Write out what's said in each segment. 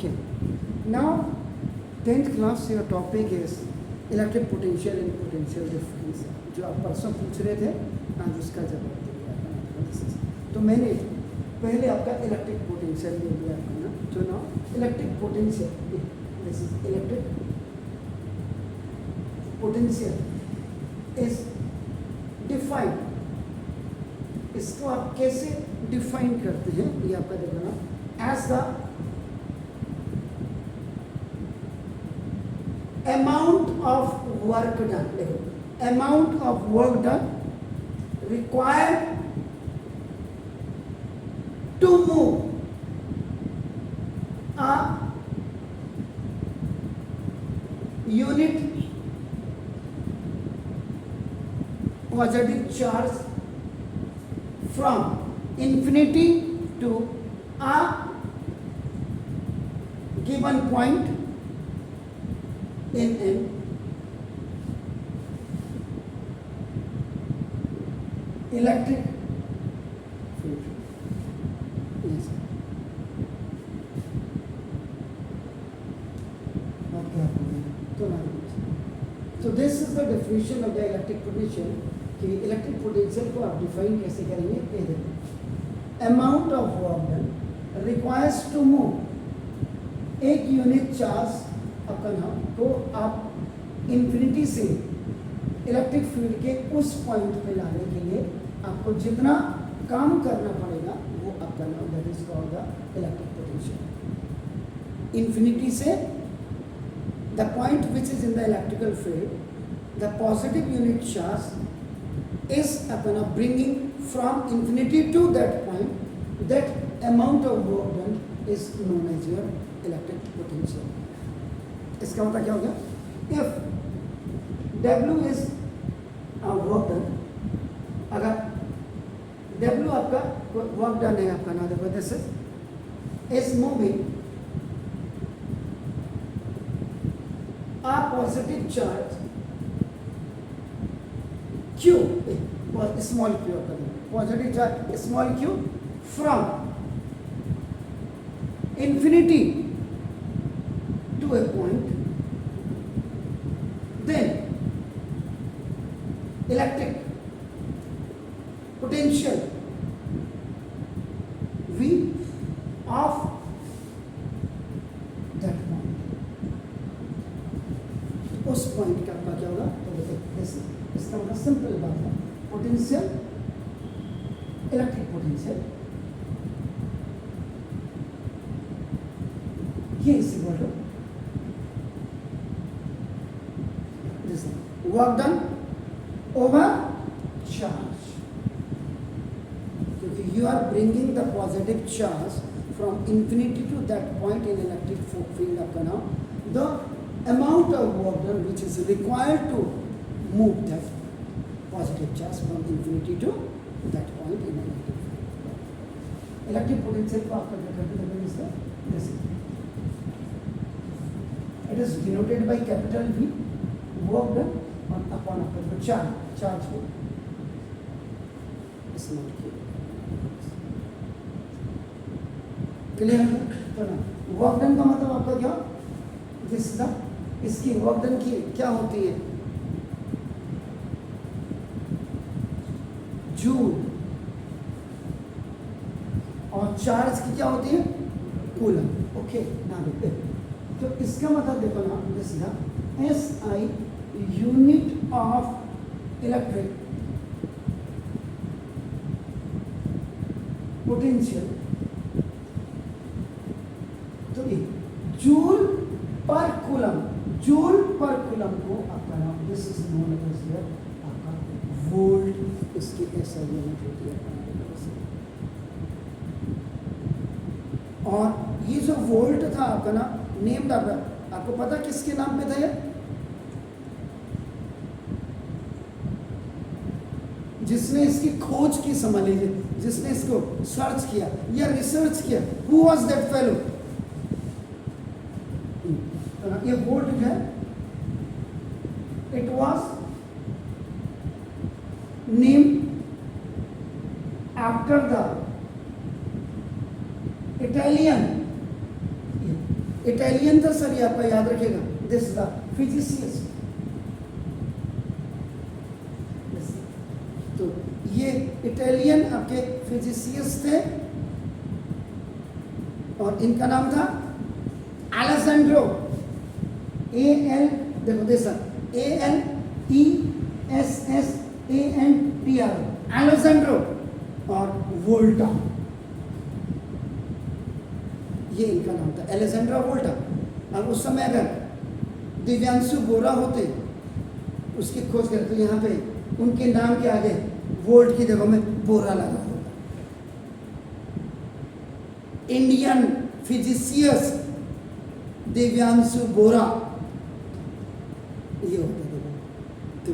Okay. Now, 10th class your topic is electric potential and potential difference, जो आप परसों पूछ रहे थे, आज उसका जवाब दे दिया। तो मैंने पहले आपका इलेक्ट्रिक पोटेंशियल दे दिया आपका ना, जो ना electric potential, this is electric potential is defined. इसको आप कैसे डिफाइन करते हैं ये आपका देखो ना, as the amount of work done, देखो amount of work done required to move a unit positive charge from infinity to a given point in an electric field. Yes. Okay. So this is the definition of the electric potential. कि electric potential को आप define कैसे करेंगे, ये देखो amount of work done requires to move एक unit charge अपन हम तो आप इन्फिनिटी से इलेक्ट्रिक फील्ड के उस पॉइंट पे लाने के लिए आपको जितना काम करना पड़ेगा वो आपका नाम, that is called the electric potential. Infinity से the point which is in the electrical field, the positive unit charge is upon bringing from infinity to that point, that amount of work done is known as your electric potential. इसका मतलब क्या हो गया, if W is a work done, अगर W आपका work done है आपका ना, देखो this is moving a positive charge Q, small q, positive charge small q from infinity to a point, then electric potential V of that point, उस point का आपका क्या होगा, तो देखो इसका मतलब सिंपल बात है, पोटेंशियल इलेक्ट्रिक पोटेंशियल ये is equal to this work done over charge, क्योंकि you are bringing the positive charge from infinity to that point in electric field आपका नाम, the amount of work done which is required to move that positive charge from infinity to that point in electric field. Electric potential को आपका क्या करते हैं इसका, this it is denoted by capital V, work done on upon a charge को small q, clear है तो ना। वर्क डन का मतलब आपका क्या, this is the, इसकी वर्क डन की क्या होती है, जूल, और चार्ज की क्या होती है, कूलम। ओके ना देखते, तो इसका मतलब देखो ना, this is S I unit of electric potential, तो ये जूल पर कूलम, जूल पर कूलम को आपका नाम, दिस इज नोन एज आपका वोल्ट, इसकी ऐसा यूनिट होती है। और ये जो वोल्ट था आपका ना, नेम था आपको पता किसके नाम पे था ये, जिसने इसकी खोज की, समझ लीजिए जिसने इसको सर्च किया या रिसर्च किया, हु वाज दैट फेलो, ये वोल्ट जो है it was named after the Italian Italian था सर, ये आपका याद रखेगा, दिस इज द फिजिसियस। तो ये इटालियन आपके फिजिसियस थे और इनका नाम था अलेसेंड्रो, ए एल, देखो दे सर, ALESSANDRO, अलेसेंड्रो और वोल्टा, ये इनका नाम था, अलेसेंड्रो वोल्टा। अब उस समय अगर दिव्यांशु बोरा होते उसकी खोज करें तो यहाँ पे उनके नाम के आगे वोल्ट की जगह में बोरा लगा होता। इंडियन फिजिसियस दिव्यांशु बोरा, ये होता है। तो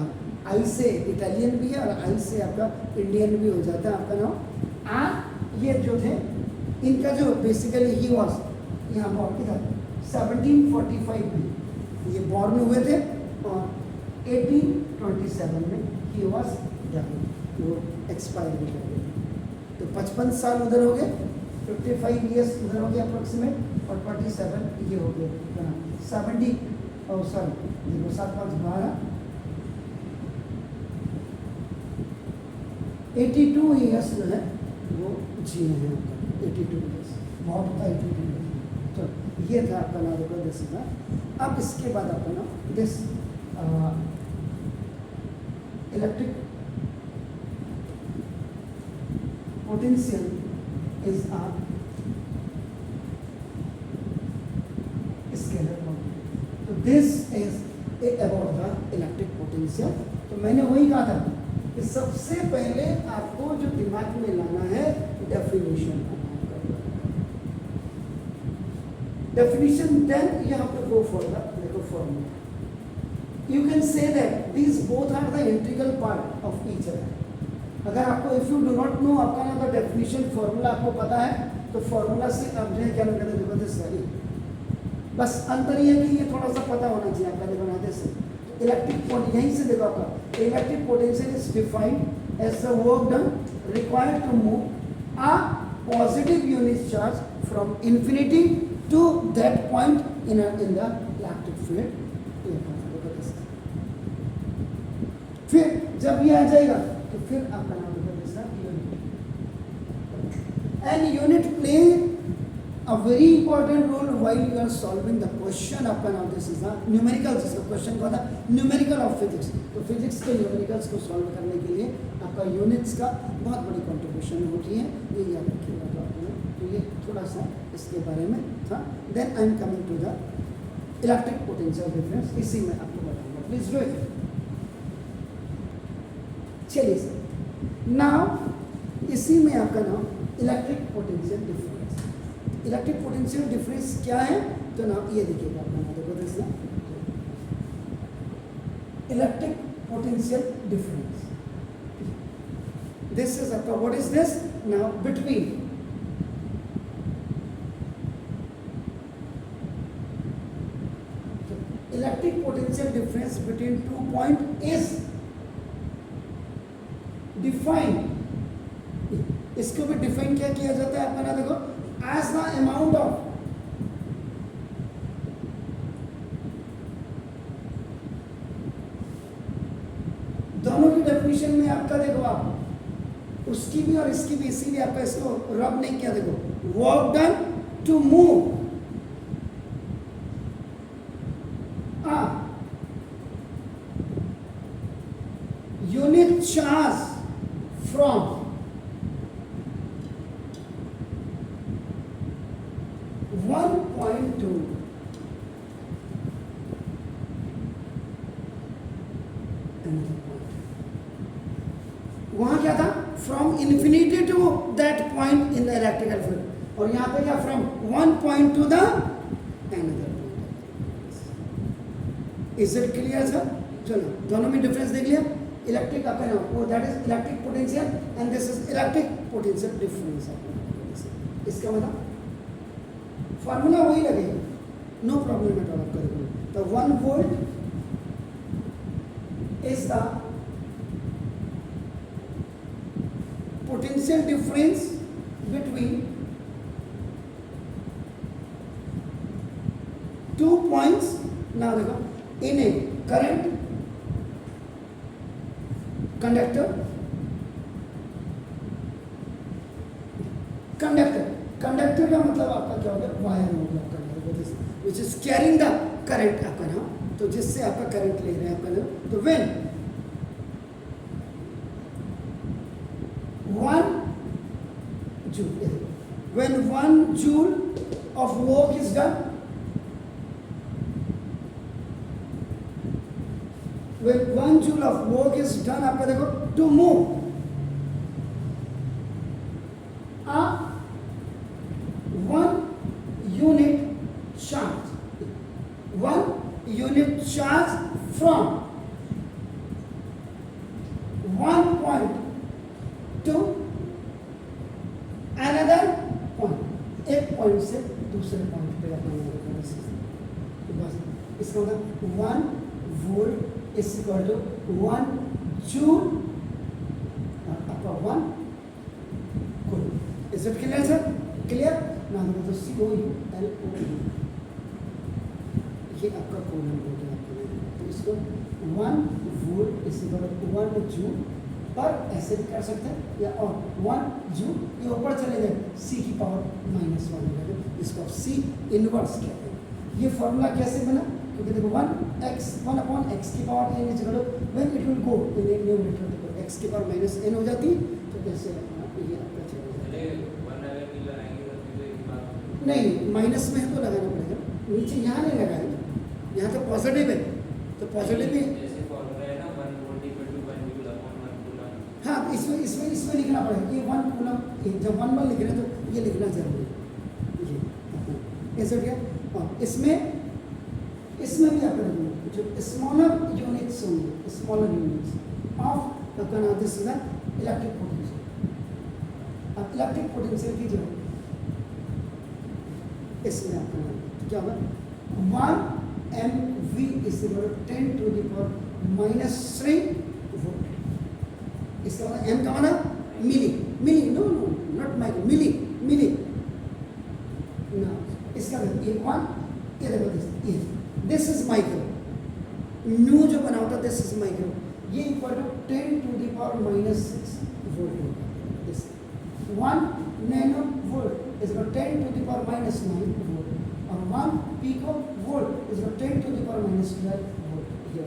अब आई से इटालियन भी है और आई से आपका इंडियन भी हो जाता है आपका नाम। ये जो थे इनका जो बेसिकली ही वॉज यहाँ बॉर्न किधर 1745 में ये बॉर्न हुए थे और 1827 में ही वॉज वो एक्सपायर भी कर गए। तो 55 साल उधर हो गए, 55 ईयर्स उधर हो गए अप्रोक्सीमेट, और 47 ये हो गए 70 और सॉरी देखो 7 5 12 82 ईयर्स जो है वो जिए हैं आपका, 82 ईयर्स, बहुत होता है 82 ईयर्स। तो ये था आपका नाम देखो दिस था। अब इसके बाद आपका नाम this electric potential is a scalar quantity. तो this is about the electric potential. तो मैंने वही कहा था कि सबसे पहले आपको जो दिमाग में लाना है definition. Definition then you have to go for the देखो formula. You can say that these both are the integral part of each other. अगर आपको if you do not know आपका ना तो डेफिनेशन फॉर्मूला आपको पता है तो फॉर्मूला से आप जो है क्या कहते हैं देखो दिस वैल्यू, बस अंतर ये है कि ये थोड़ा सा पता होना चाहिए आपका देखो ना से। इलेक्ट्रिक पोटेंशियल यहीं से देखो आपका electric potential is defined as the work done required to move a positive unit charge from infinity to that point in the electric field. फिर जब ये आ जाएगा तो फिर आपका नाम होगा unit. And unit play a very important role while you are solving the question। आपका नाम दिस इज न्यूमेरिकल्स, इसका क्वेश्चन का था न्यूमेरिकल ऑफ फिजिक्स। तो फिजिक्स के न्यूमेरिकल्स को सॉल्व करने के लिए आपका यूनिट्स का बहुत बड़ी कंट्रीब्यूशन होती है, ये याद रखिएगा। तो आपने तो ये थोड़ा सा इसके बारे में था। Then I am coming to the electric potential difference, इसी में आपको बताऊंगा, प्लीज डू इट। चलिए सर, नाउ इसी में आपका नाम electric potential difference. Electric potential difference क्या है तो नाम ये देखिएगा अपना देखो this electric potential difference. This is आपका what is this now between electric potential difference between 2 point is defined. इसको भी डिफाइन क्या किया जाता है अपना देखो as the amount of दोनों की डेफिनेशन में आपका देखो आप उसकी भी और इसकी भी, इसीलिए आपका इसको रब नहीं किया देखो work done to move unit charge from वहां क्या था from infinity to that point in the electrical field, और यहां पे क्या from 1 point to the another point. Is it clear sir? चलो दोनों में डिफरेंस देख लिया। इलेक्ट्रिक आपका नाम वो that is electric potential and this is electric potential difference. इसका मतलब फॉर्मूला वही लगेगा, नो प्रॉब्लम एट ऑल। आपका देखो तो 1 volt is the potential difference between 2 points. Now देखो, in a current conductor का मतलब आपका क्या होगा, वायर होगा आपका, which is carrying the current आपका ना, तो जिससे आपका करंट ले रहे हैं आपका ना, तो when 1 joule of work is done, when 1 joule of work is done, आपका देखो, to move a 1 unit charge from 1 point to another point, एक पॉइंट से दूसरे पॉइंट पे अपना तो बस इसका मतलब 1 volt is equal to 1 joule upon 1 coulomb. Is it clear sir? Clear ना? तो COULOM ये आपका कूलम हो गया आपका, तो इसको 1 volt is equal to 1 joule पर ऐसे भी कर सकते हैं, या और 1 जूल ये ऊपर चले जाए C की पावर -1 हो जाएगा, इसको आप C इनवर्स कहते हैं। ये फॉर्मूला कैसे बना? क्योंकि देखो 1 अपॉन x की power n is equal to when it will go in a numerator तो x की पावर -n हो जाती है, तो जैसे ये आपका चलेगा नहीं, माइनस में है तो लगाना पड़ेगा, नीचे यहाँ नहीं लगाएंगे, यहाँ तो पॉजिटिव है तो पॉजिटिव में हाँ, इसमें लिखना पड़ेगा कि 1 कूलम, जब 1 लिख रहे हैं तो ये लिखना जरूरी है, ये ऐसे क्या। और इसमें भी आप जो स्मॉलर यूनिट्स होंगे, smaller units of this is electric potential. अब इलेक्ट्रिक पोटेंशियल की जो इसमें आपका क्या होगा, 1 MV is equal to 10 to the power -3 volt. इसका मतलब m का मतलब milli, no not micro, milli ना, इसका मतलब ये 1 ये देखो, दिस इज माइक्रो, न्यू जो बना होता दिस इज माइक्रो, ये equal to 10 to the power -6 volt होगा। This 1 nano volt is equal 10 to the power -9 volt, और 1 pico volt is equal 10 to the power -12 volt. ये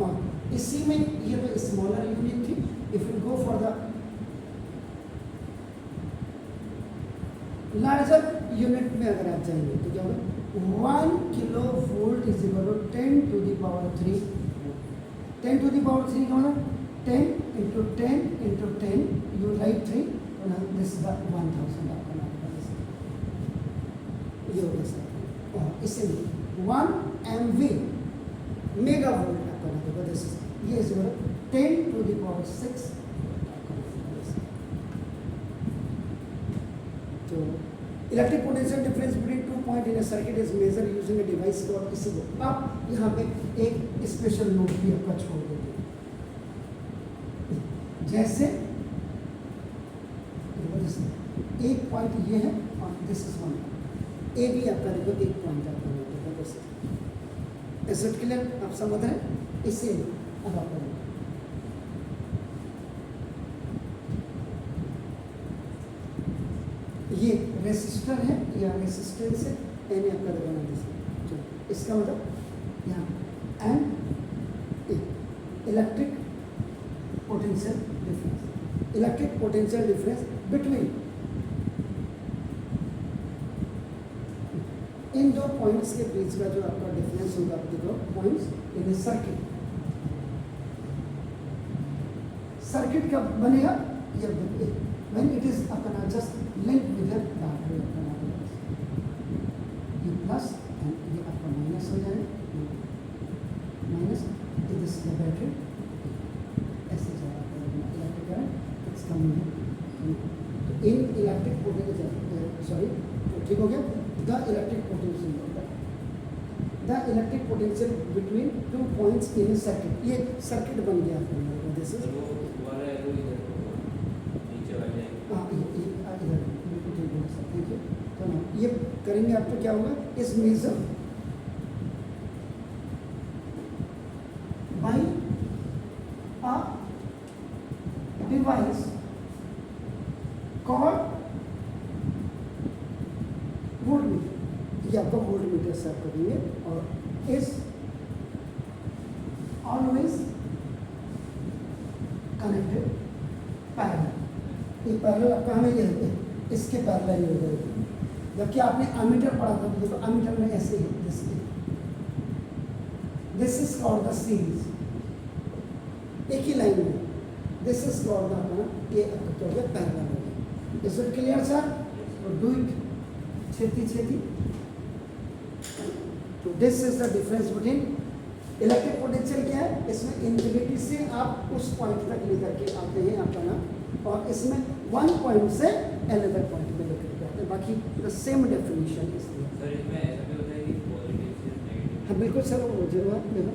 और इसी में ये तो स्मॉलर यूनिट थी। If you go for the larger unit में अगर आप जाएंगे तो क्या होगा, 1 kilo volt is equal to 10 to the power 3। 10 to the power 3 का मतलब 10 into 10 into 10 you write 3, this is the 1000 आपका ये होगा सर। और इसे 1 MV मेगा वोल्ट आपका होगा, दिस इज ये इज 10 टू द पावर 6। तो electric potential difference between 2 point in a circuit is measure using a device called इसी को। अब यहाँ पे एक स्पेशल नोट भी आपका छोड़ देते हैं, जैसे एक पॉइंट ये है और दिस इज 1 ए भी आपका देखो एक पॉइंट आपका इज इट क्लियर? आप समझ रहे हैं? इसे अब आप करेंगे ये रेसिस्टर है या रेसिस्टेंस है, एन आपका लगाना, इसका मतलब यहाँ an electric potential difference, electric potential difference between इन दो पॉइंट्स के बीच का जो आपका डिफरेंस होगा, आप देखो पॉइंट्स इन सर्किट। सर्किट कब बनेगा, ये व्हेन इट इज अपना just link with the battery अपना, ये प्लस एंड ये आपका माइनस हो जाएगा, माइनस दिस द बैटरी, ऐसे जाएगा electric current it's coming in electric potential, sorry ठीक हो गया, the electric potential between 2 points in a circuit। ये सर्किट बन गया आपका, दिस इज हाँ, इधर थैंक यू। तो ये करेंगे आपको क्या होगा, इस measure by a device called voltmeter, ये आपका वोल्टमीटर से आप करेंगे, और इस ऑलवेज कनेक्टेड पैरेलल, ये पैरेलल आपका हमें ये रहते हैं, इसके पैरेलल हो जाएगी। जबकि आपने अमीटर पढ़ा था, तो देखो अमीटर में ऐसे ही this is called the series, एक ही लाइन में, दिस इज कॉल्ड द अपना ये क्या हो गया, पैरेलल हो गया। Is it clear sir? तो डू इट छेती छेती। तो this is the difference between electric potential क्या है, इसमें इनफिनिटी से आप उस पॉइंट तक लेकर के आते हैं आपका ना, और इसमें वन पॉइंट से अनदर पॉइंट में लेकर के आते हैं, बाकी द सेम डेफिनेशन इसलिए। सर इसमें ऐसा भी होता है कि पॉजिटिव से नेगेटिव? हाँ बिल्कुल सर, वो जरूर देखो